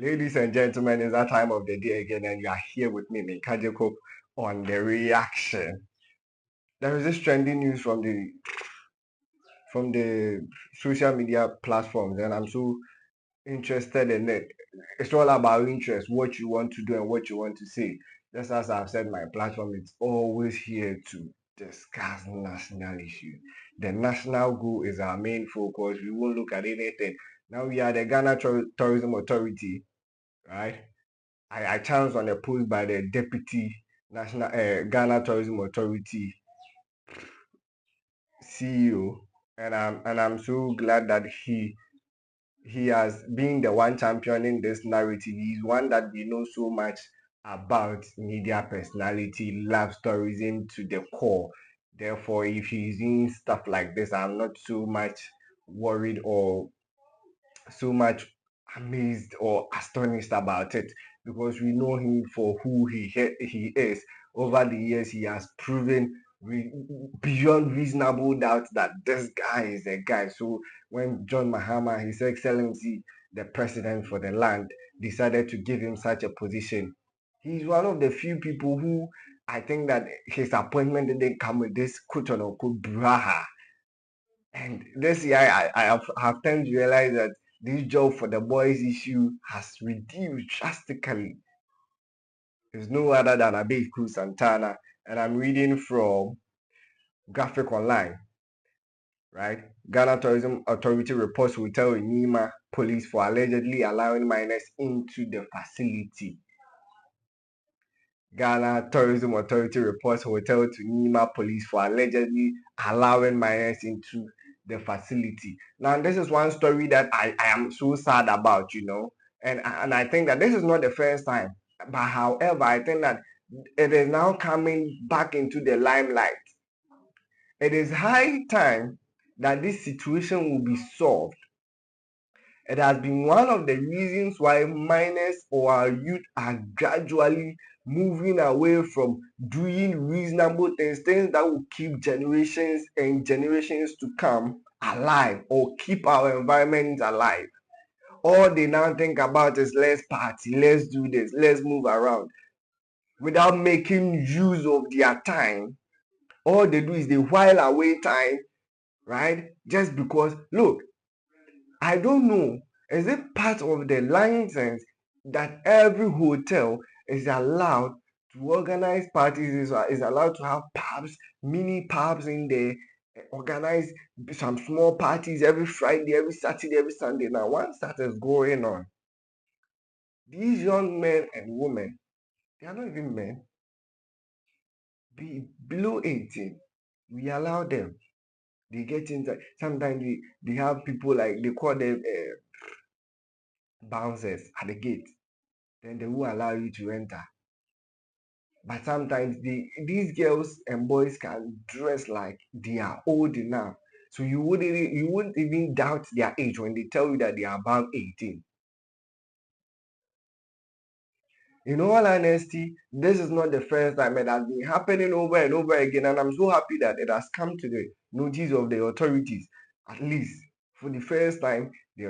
Ladies and gentlemen, it's that time of the day again, and you are here with me, Minka Jacob, on the reaction. There is this trending news from the social media platforms, and I'm so interested in it. It's all about interest, what you want to do and what you want to say. Just as I've said, my platform is always here to discuss national issues. The national goal is our main focus. We won't look at anything. Now we are the Ghana Tourism Authority, right? I chanced on a post by the Deputy National Ghana Tourism Authority CEO, and I'm so glad that he has been the one championing this narrative. He's one that we know so much about media personality, loves tourism to the core. Therefore, if he's doing stuff like this, I'm not so much worried or so much amazed or astonished about it because we know him for who he is. Over the years, he has proven beyond reasonable doubt that this guy is a guy. So when John Mahama, His Excellency, the president for the land, decided to give him such a position, he's one of the few people who I think that his appointment didn't come with this quote unquote braha. And this year, I have tend to realize that this job for the boys issue has reduced drastically. It's no other than Abeku Santana, and I'm reading from Graphic Online, right? Ghana Tourism Authority reports hotel in Nima police for allegedly allowing minors into the facility. Ghana Tourism Authority reports hotel to Nima police for allegedly allowing minors into the facility. Now, this is one story that I am so sad about, and I think that this is not the first time. But however, I think that it is now coming back into the limelight. It is high time that this situation will be solved. It has been one of the reasons why minors or our youth are gradually moving away from doing reasonable things that will keep generations and generations to come alive or keep our environment alive. All they now think about is let's party, let's do this, let's move around without making use of their time. All they do is they while away time, right? Just because, look, I don't know. Is it part of the license that every hotel is allowed to organize parties, is allowed to have pubs, mini pubs in there, organize some small parties every Friday, every Saturday, every Sunday. Now, once that is going on, these young men and women, they are not even men, below 18, we allow them. They get inside. Sometimes they have people like they call them bouncers at the gate. Then they will allow you to enter. But sometimes these girls and boys can dress like they are old enough. So you wouldn't even doubt their age when they tell you that they are above 18. In all honesty, this is not the first time. It has been happening over and over again, and I'm so happy that it has come to the notice of the authorities. At least for the first time, the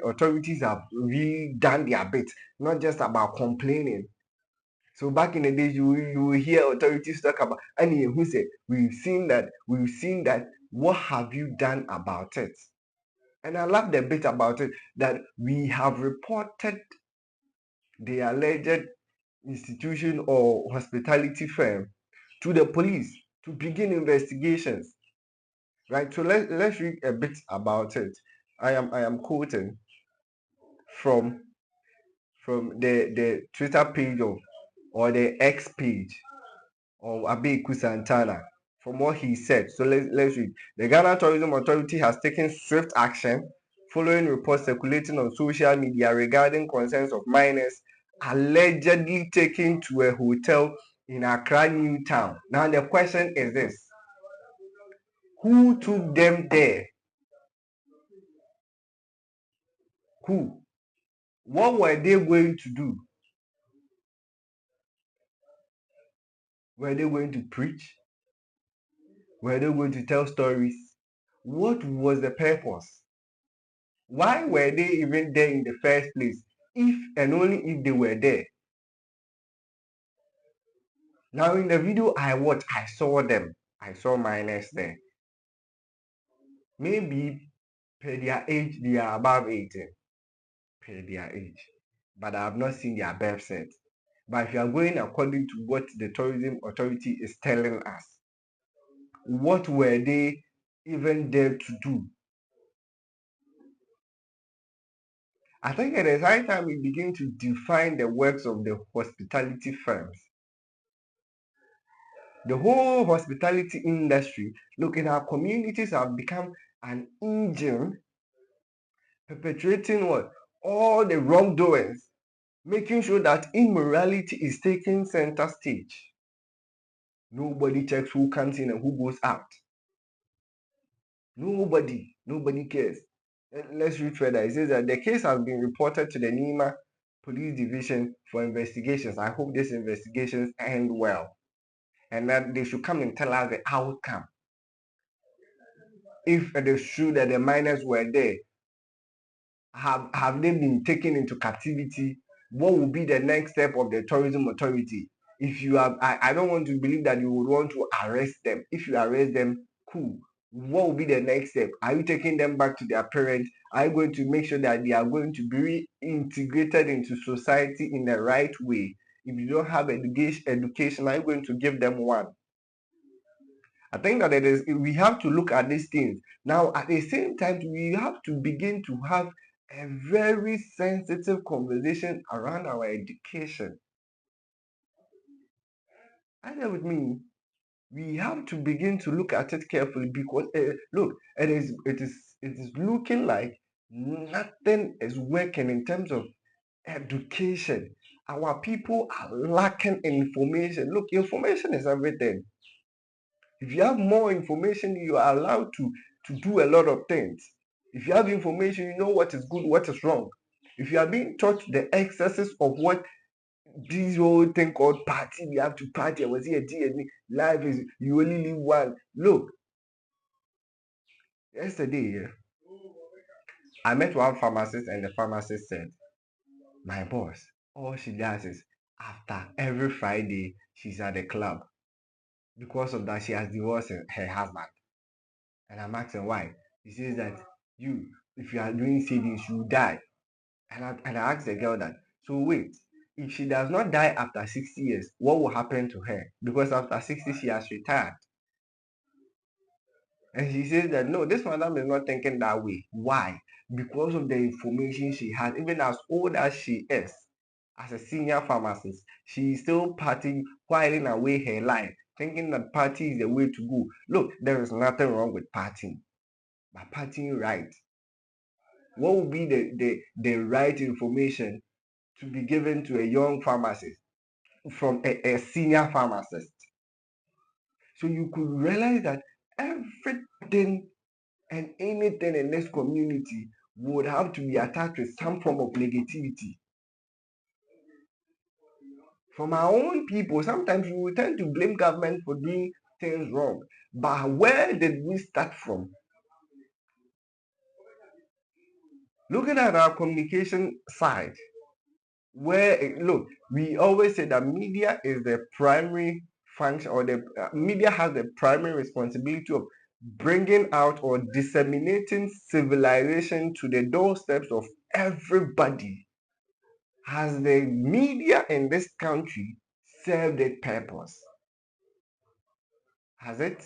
authorities have really done their bit, not just about complaining. So back in the days, you will hear authorities talk about, and who say, we've seen that. What have you done about it? And I love the bit about it that we have reported the alleged institution or hospitality firm to the police to begin investigations. Right. So let's read a bit about it. I am quoting from the Twitter page of or the X page of Abeku Santana from what he said. So let's read. The Ghana Tourism Authority has taken swift action following reports circulating on social media regarding concerns of minors allegedly taken to a hotel in Accra New Town. Now the question is this: who took them there? Who? What were they going to do? Were they going to preach? Were they going to tell stories? What was the purpose? Why were they even there in the first place? if and only if they were there. Now in the video I watched, I saw them. I saw minors there. Maybe per their age, they are above 18. Per their age. But I have not seen their birth cert. But if you are going according to what the tourism authority is telling us, what were they even there to do? I think it is high time we begin to define the works of the hospitality firms. The whole hospitality industry, look, in our communities have become an engine perpetrating what? All the wrongdoings, making sure that immorality is taking center stage. Nobody checks who comes in and who goes out. Nobody cares. Let's read further. It says that the case has been reported to the Nima Police Division for investigations. I hope these investigations end well and that they should come and tell us the outcome. If it is true that the miners were there, have they been taken into captivity? What will be the next step of the tourism authority? If you have, I don't want to believe that you would want to arrest them. If you arrest them, cool. What will be the next step? Are you taking them back to their parents? Are you going to make sure that they are going to be reintegrated into society in the right way? If you don't have education, are you going to give them one? I think that it is, we have to look at these things. Now, at the same time, we have to begin to have a very sensitive conversation around our education. Are you with me? We have to begin to look at it carefully because look, it is looking like nothing is working in terms of education. Our people are lacking information. Look, information is everything. If you have more information, you are allowed to do a lot of things. If you have information, you know what is good, what is wrong. If you are being taught the excesses of what this whole thing called party, we have to party, I was here, DNA, life is, you only live one. Look, yesterday, yeah, I met one pharmacist and the pharmacist said, my boss, all she does is after every Friday, she's at the club. Because of that, she has divorced her husband. And I'm asking why. He says that if you are doing savings, you die. And I asked the girl that, so wait, if she does not die after 60 years, what will happen to her? Because after 60, she has retired. And she says that no, this madam is not thinking that way. Why? Because of the information she has, even as old as she is, as a senior pharmacist, she is still partying, whiling away her life, thinking that party is the way to go. Look, there is nothing wrong with partying, but partying right. What would be the right information to be given to a young pharmacist from a senior pharmacist? So you could realize that everything and anything in this community would have to be attached with some form of negativity. From our own people, sometimes we will tend to blame government for doing things wrong. But where did we start from? Looking at our communication side, where look, we always say that media is the primary function, or the media has the primary responsibility of bringing out or disseminating civilization to the doorsteps of everybody. Has the media in this country served its purpose? Has it?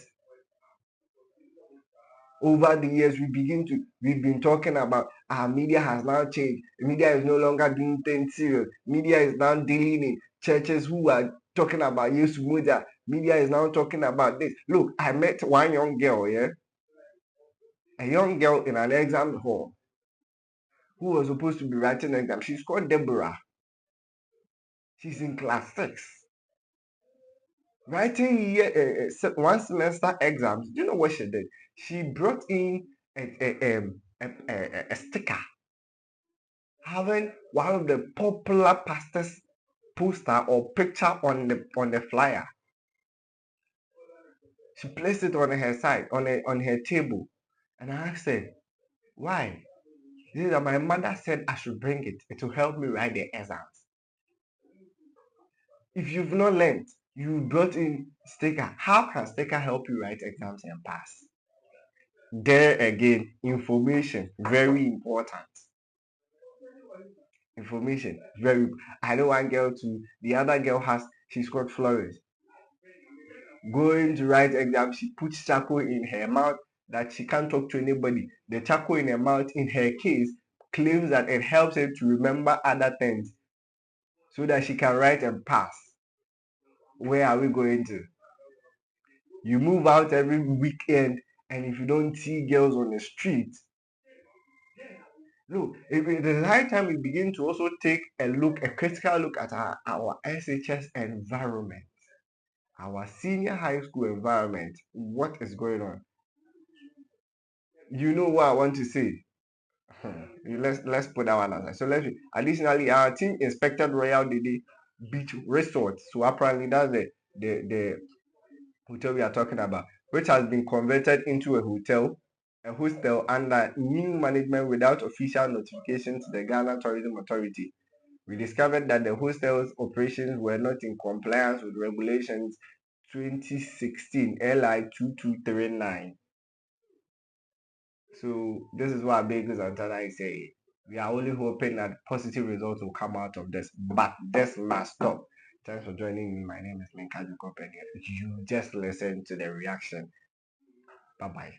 Over the years, we've been talking about our media has now changed. Media is no longer doing things serious. Media is now dealing in churches who are talking about Yesu Muja. Media is now talking about this. Look, I met one young girl, yeah, a young girl in an exam hall who was supposed to be writing an exam. She's called Deborah. She's in class 6. Writing one semester exams. Do you know what she did? She brought in a sticker having one of the popular pastors' poster or picture on the flyer. She placed it on her side, on her table, and I asked her, why? This is that my mother said I should bring it. It will help me write the exams. If you've not learned, you brought in sticker. How can sticker help you write exams and pass? There again, information, very important. Information, very. I know one girl too. The other girl she's called Florence. Going to write exam, she puts charcoal in her mouth that she can't talk to anybody. The charcoal in her mouth, in her case, claims that it helps her to remember other things so that she can write and pass. Where are we going to? You move out every weekend, and if you don't see girls on the street, look, it is high time we begin to also take a critical look at our SHS environment, our senior high school environment. What is going on? You know what I want to say? Let's put that one aside. So additionally, our team inspected Royal Dede Beach Resort. So apparently that's the hotel we are talking about, which has been converted into a hostel under new management without official notification to the Ghana Tourism Authority. We discovered that the hostel's operations were not in compliance with regulations 2016 LI 2239. So this is what Bagels and Tana is saying. We are only hoping that positive results will come out of this, but this must stop. Thanks for joining me. My name is Linka Jacob, and you just listen to the reaction. Bye bye.